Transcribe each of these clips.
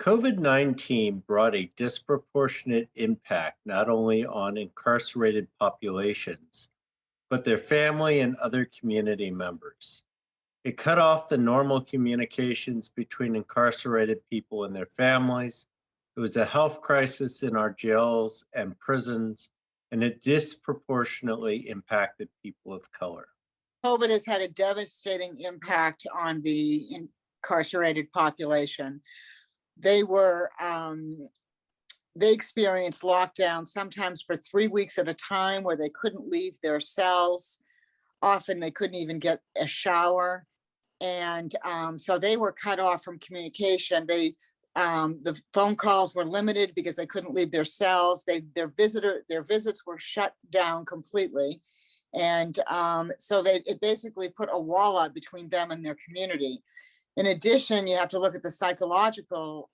COVID-19 brought a disproportionate impact not only on incarcerated populations, but their family and other community members. It cut off the normal communications between incarcerated people and their families. It was a health crisis in our jails and prisons, and it disproportionately impacted people of color. COVID has had a devastating impact on the incarcerated population. They were they experienced lockdown sometimes for 3 weeks at a time where they couldn't leave their cells. Often they couldn't even get a shower, and so they were cut off from communication. The phone calls were limited because they couldn't leave their cells. Their visits were shut down completely, and so it basically put a wall up between them and their community. In addition, you have to look at the psychological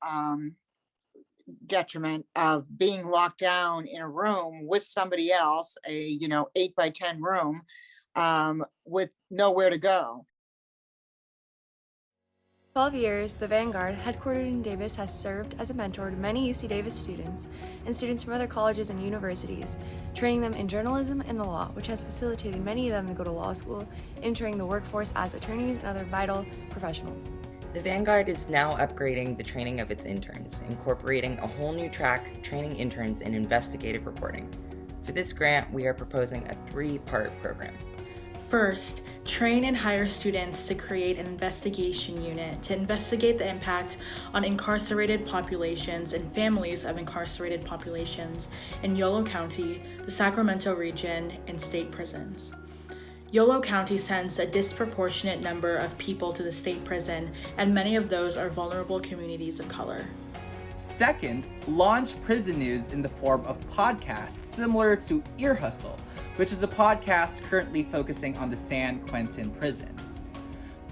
detriment of being locked down in a room with somebody else, a 8 by 10 room, with nowhere to go. 12 years, the Vanguard, headquartered in Davis, has served as a mentor to many UC Davis students and students from other colleges and universities, training them in journalism and the law, which has facilitated many of them to go to law school, entering the workforce as attorneys and other vital professionals. The Vanguard is now upgrading the training of its interns, incorporating a whole new track training interns in investigative reporting. For this grant, we are proposing a 3-part program. First, train and hire students to create an investigation unit to investigate the impact on incarcerated populations and families of incarcerated populations in Yolo County, the Sacramento region, and state prisons. Yolo County sends a disproportionate number of people to the state prison, and many of those are vulnerable communities of color. Second, launch prison news in the form of podcasts similar to Ear Hustle, which is a podcast currently focusing on the San Quentin prison.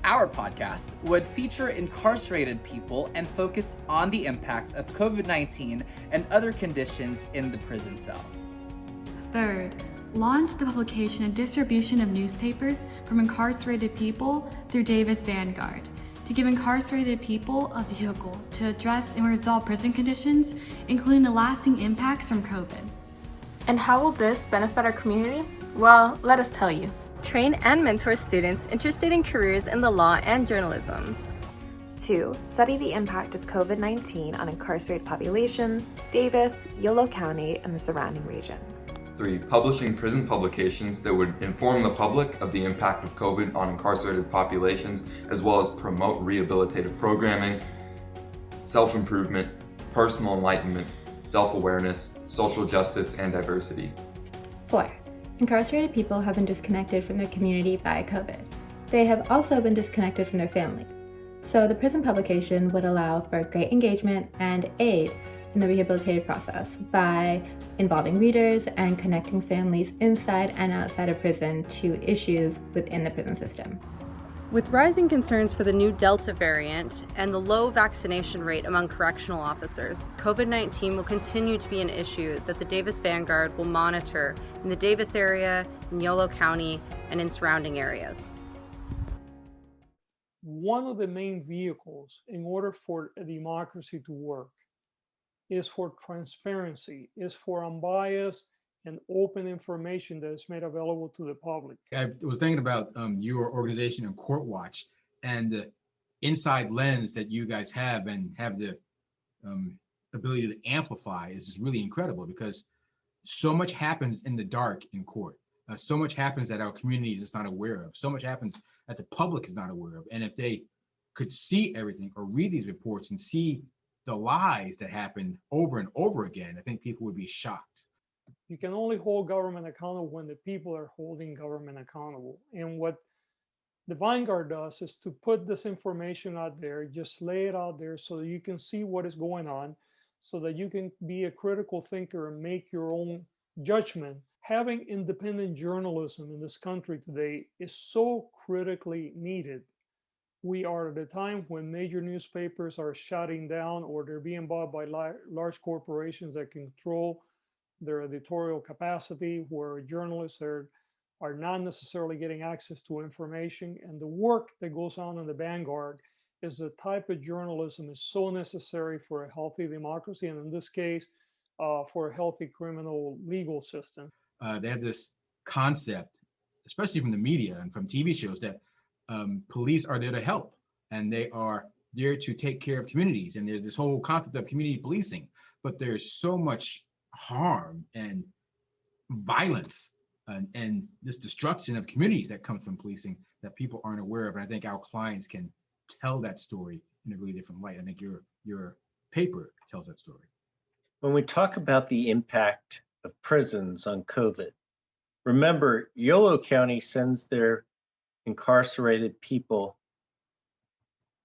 Our podcast would feature incarcerated people and focus on the impact of COVID-19 and other conditions in the prison cell. Third, launch the publication and distribution of newspapers from incarcerated people through Davis Vanguard to give incarcerated people a vehicle to address and resolve prison conditions, including the lasting impacts from COVID. And how will this benefit our community? Well, let us tell you. Train and mentor students interested in careers in the law and journalism. 2. Study the impact of COVID-19 on incarcerated populations, Davis, Yolo County, and the surrounding region. 3. Publishing prison publications that would inform the public of the impact of COVID on incarcerated populations, as well as promote rehabilitative programming, self-improvement, personal enlightenment, self-awareness, social justice, and diversity. 4. Incarcerated people have been disconnected from their community by COVID. They have also been disconnected from their families. So the prison publication would allow for great engagement and aid in the rehabilitative process by involving readers and connecting families inside and outside of prison to issues within the prison system. With rising concerns for the new Delta variant and the low vaccination rate among correctional officers, COVID-19 will continue to be an issue that the Davis Vanguard will monitor in the Davis area, in Yolo County, and in surrounding areas. One of the main vehicles in order for a democracy to work is for transparency, is for unbiased and open information that is made available to the public. I was thinking about your organization and Court Watch and the inside lens that you guys have and have the ability to amplify is just really incredible, because so much happens in the dark in court. So much happens that our community is just not aware of. So much happens that the public is not aware of. And if they could see everything or read these reports and see the lies that happen over and over again, I think people would be shocked. You can only hold government accountable when the people are holding government accountable. And what the Vanguard does is to put this information out there, just lay it out there so that you can see what is going on, so that you can be a critical thinker and make your own judgment. Having independent journalism in this country today is so critically needed. We are at a time when major newspapers are shutting down or they're being bought by large corporations that control their editorial capacity, where journalists are not necessarily getting access to information. And the work that goes on in the Vanguard is the type of journalism is so necessary for a healthy democracy, and in this case, for a healthy criminal legal system. They have this concept, especially from the media and from TV shows, that police are there to help and they are there to take care of communities. And there's this whole concept of community policing, but there's so much harm and violence and this destruction of communities that comes from policing that people aren't aware of. And I think our clients can tell that story in a really different light. I think your paper tells that story. When we talk about the impact of prisons on COVID, remember, Yolo County sends their incarcerated people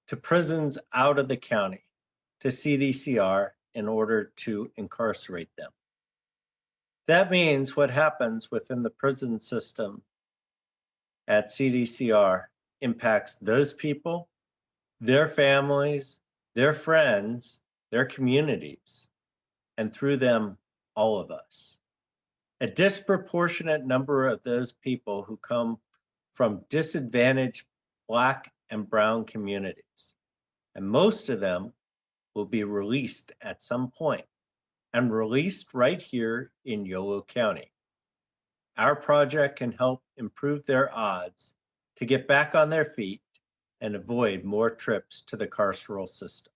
to prisons out of the county to CDCR in order to incarcerate them. That means what happens within the prison system at CDCR impacts those people, their families, their friends, their communities, and through them, all of us. A disproportionate number of those people who come from disadvantaged Black and Brown communities, and most of them will be released at some point and released right here in Yolo County. Our project can help improve their odds to get back on their feet and avoid more trips to the carceral system.